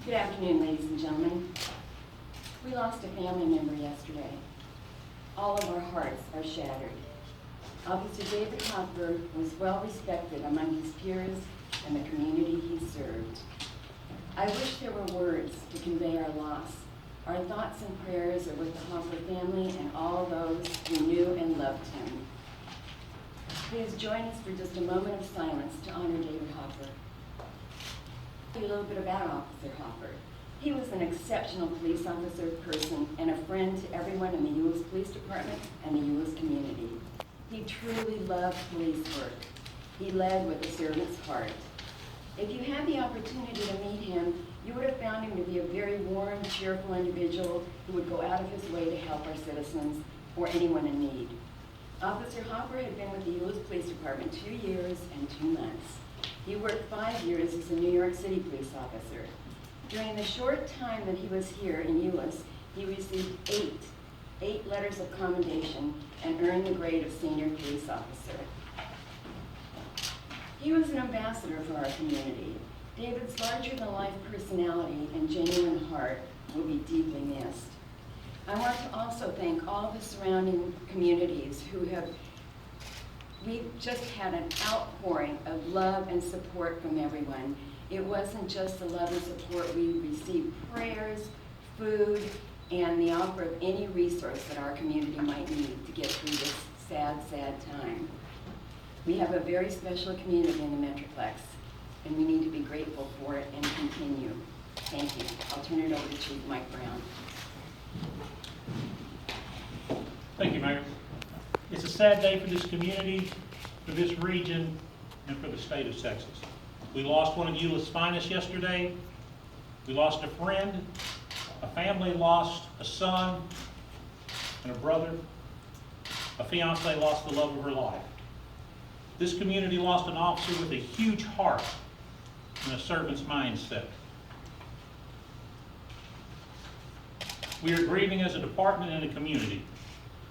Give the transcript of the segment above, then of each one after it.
Good afternoon, ladies and gentlemen. We lost a family member yesterday. All of our hearts are shattered. Officer David Hofer was well respected among his peers and the community he served. I wish there were words to convey our loss. Our thoughts and prayers are with the Hofer family and all those who knew and loved him. Please join us for just a moment of silence to honor David Hofer. A little bit about Officer Hofer. He was an exceptional police officer, person, and a friend to everyone in the Euless Police Department and the Euless community. He truly loved police work. He led with a servant's heart. If you had the opportunity to meet him, you would have found him to be a very warm, cheerful individual who would go out of his way to help our citizens or anyone in need. Officer Hofer had been with the Euless Police Department 2 years and 2 months. He worked 5 years as a New York City police officer. During the short time that he was here in Euless, he received eight letters of commendation and earned the grade of senior police officer. He was an ambassador for our community. David's larger-than-life personality and genuine heart will be deeply missed. I want to also thank all the surrounding communities we've just had an outpouring of love and support from everyone. It wasn't just the love and support. We received prayers, food, and the offer of any resource that our community might need to get through this sad, sad time. We have a very special community in the Metroplex, and we need to be grateful for it and continue. Thank you. I'll turn it over to Chief Mike Brown. Thank you, Mayor. It's a sad day for this community, for this region, and for the state of Texas. We lost one of Euless' finest yesterday. We lost a friend. A family lost a son and a brother. A fiance lost the love of her life. This community lost an officer with a huge heart and a servant's mindset. We are grieving as a department and a community.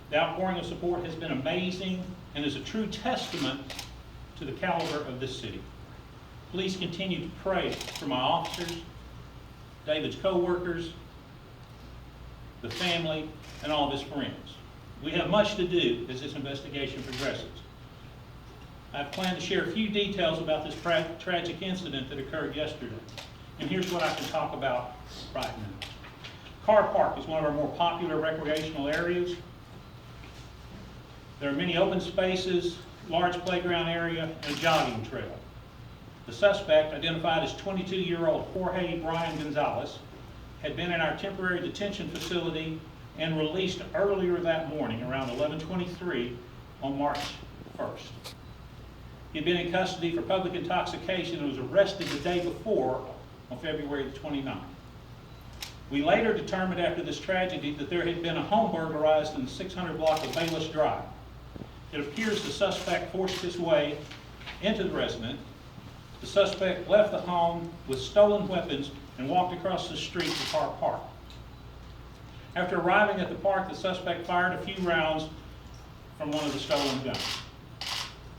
The outpouring of support has been amazing and is a true testament to the caliber of this city. Please continue to pray for my officers, David's co-workers, the family, and all of his friends. We have much to do as this investigation progresses. I've planned to share a few details about this tragic incident that occurred yesterday. And here's what I can talk about right now. Car Park is one of our more popular recreational areas. There are many open spaces, large playground area, and a jogging trail. The suspect, identified as 22-year-old Jorge Brian Gonzalez, had been in our temporary detention facility and released earlier that morning, around 11:23 on March 1st. He had been in custody for public intoxication and was arrested the day before on February the 29th. We later determined after this tragedy that there had been a home burglarized in the 600 block of Bayless Drive. It appears the suspect forced his way into the residence. The suspect left the home with stolen weapons and walked across the street to Car Park. After arriving at the park, the suspect fired a few rounds from one of the stolen guns.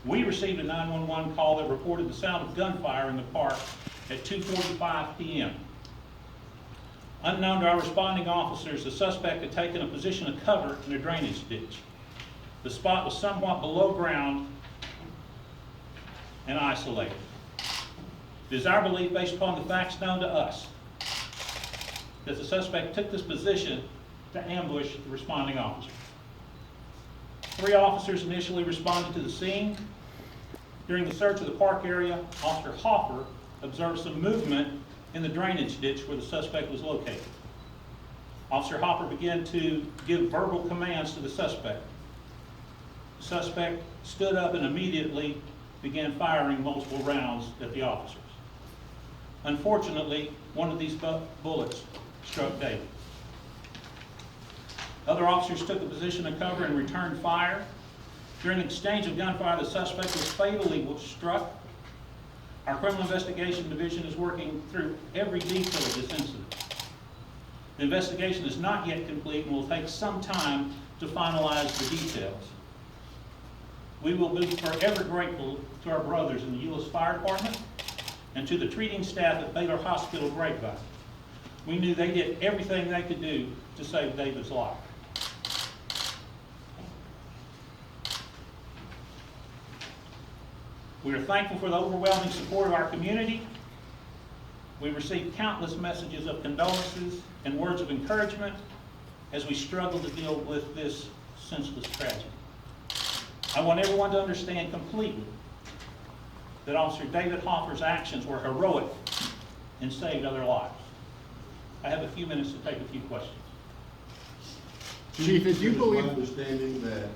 We received a 911 call that reported the sound of gunfire in the park at 2:45 p.m. Unknown to our responding officers, the suspect had taken a position of cover in a drainage ditch. The spot was somewhat below ground and isolated. It is our belief, based upon the facts known to us, that the suspect took this position to ambush the responding officer. 3 officers initially responded to the scene. During the search of the park area, Officer Hofer observed some movement in the drainage ditch where the suspect was located. Officer Hofer began to give verbal commands to the suspect. The suspect stood up and immediately began firing multiple rounds at the officers. Unfortunately, one of these bullets struck David. Other officers took a position of cover and returned fire. During the exchange of gunfire, the suspect was fatally struck. Our Criminal Investigation Division is working through every detail of this incident. The investigation is not yet complete and will take some time to finalize the details. We will be forever grateful to our brothers in the Euless Fire Department and to the treating staff at Baylor Hospital Grapevine. We knew they did everything they could do to save David's life. We are thankful for the overwhelming support of our community. We received countless messages of condolences and words of encouragement as we struggle to deal with this senseless tragedy. I want everyone to understand completely that Officer David Hofer's actions were heroic and saved other lives. I have a few minutes to take a few questions. Chief, did you believe? My understanding that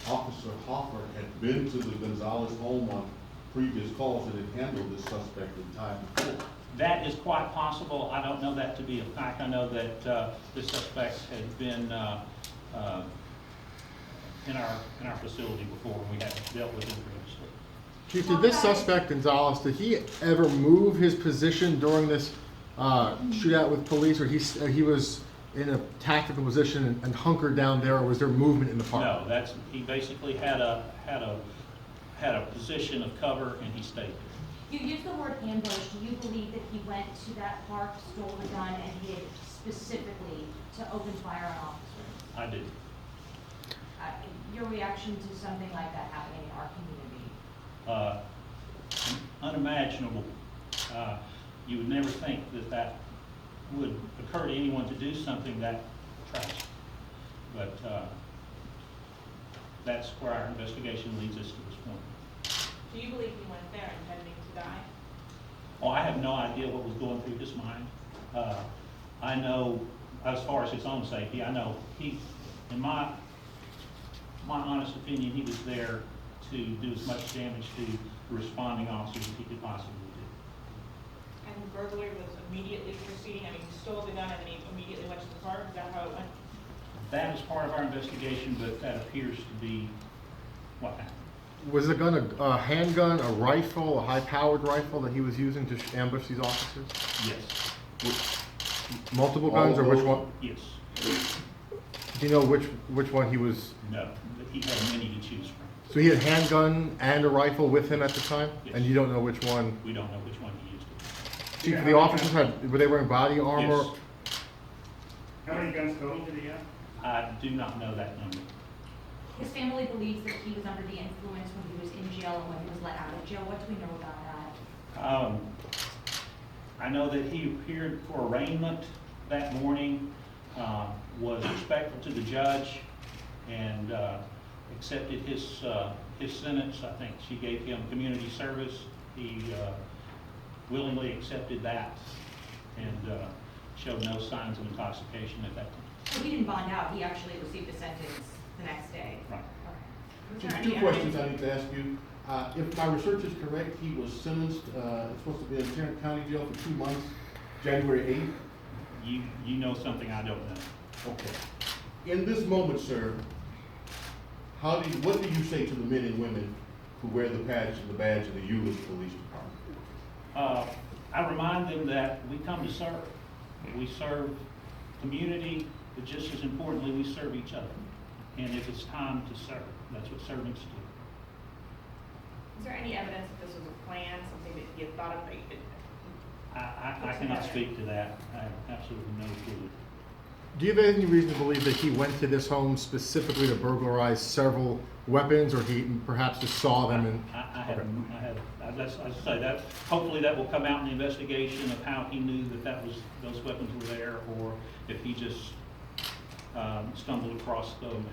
Officer Hofer had been to the Gonzalez home on previous calls and had handled this suspect in time before. That is quite possible. I don't know that to be a fact. I know that the suspect had been in our facility before, and we had dealt with him previously. Chief, did this suspect, Gonzalez, did he ever move his position during this shootout with police, or he was in a tactical position and hunkered down there, or was there movement in the park? No, he basically had a position of cover, and he stayed there. You used the word ambush. Do you believe that he went to that park, stole the gun, and hid specifically to open fire on officers? I did. Your reaction to something like that happening in our community? Unimaginable. You would never think that would occur to anyone to do something that tragic. But that's where our investigation leads us to this point. Do you believe he went there intending to die? Oh, I have no idea what was going through his mind. I know, as far as his own safety, I know he, in my honest opinion, he was there to do as much damage to the responding officers as he could possibly do. And the burglary was immediately proceeding? I mean, he stole the gun and then he immediately went to the park? Is that how it went? That is part of our investigation, but that appears to be what happened. Was the gun a handgun, a rifle, a high-powered rifle that he was using to ambush these officers? Yes. Multiple guns, or which one? Yes. Do you know which one he was? No. But he had many to choose from. So he had a handgun and a rifle with him at the time? Yes. And you don't know which one? We don't know which one he used it. Chief, the officers were they wearing body armor? Yes. How many guns total did he have? I do not know that number. His family believes that he was under the influence when he was in jail and when he was let out of jail. What do we know about that? I know that he appeared for arraignment that morning, was respectful to the judge, and accepted his sentence. I think she gave him community service. He willingly accepted that and showed no signs of intoxication at that time. So he didn't bond out. He actually received a sentence the next day. Right. Was there Two any questions evidence- I need to ask you. If my research is correct, he was sentenced, it's supposed to be in Tarrant County Jail for 2 months, January 8th. You know something I don't know. Okay. In this moment, sir, what do you say to the men and women who wear the badge of the Euless Police Department? I remind them that we come to serve. We serve community, but just as importantly, we serve each other. And if it's time to serve, that's what servants do. Is there any evidence that this was a plan, something that he had thought of? I cannot speak to that. I have absolutely no clue. Do you have any reason to believe that he went to this home specifically to burglarize several weapons, or he perhaps just saw them and? Let's say that, hopefully that will come out in the investigation of how he knew that those weapons were there, or if he just stumbled across them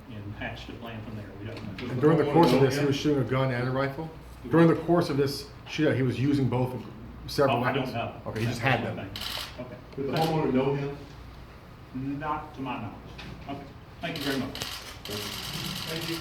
and hatched a plan from there. We don't know. And during the course of this, he was shooting a gun and a rifle? During the course of this shootout, he was using both several I weapons? don't know. Okay, he just had them. Okay. Did the homeowner know him? Not to my knowledge. Okay. Thank you very much. Thank you.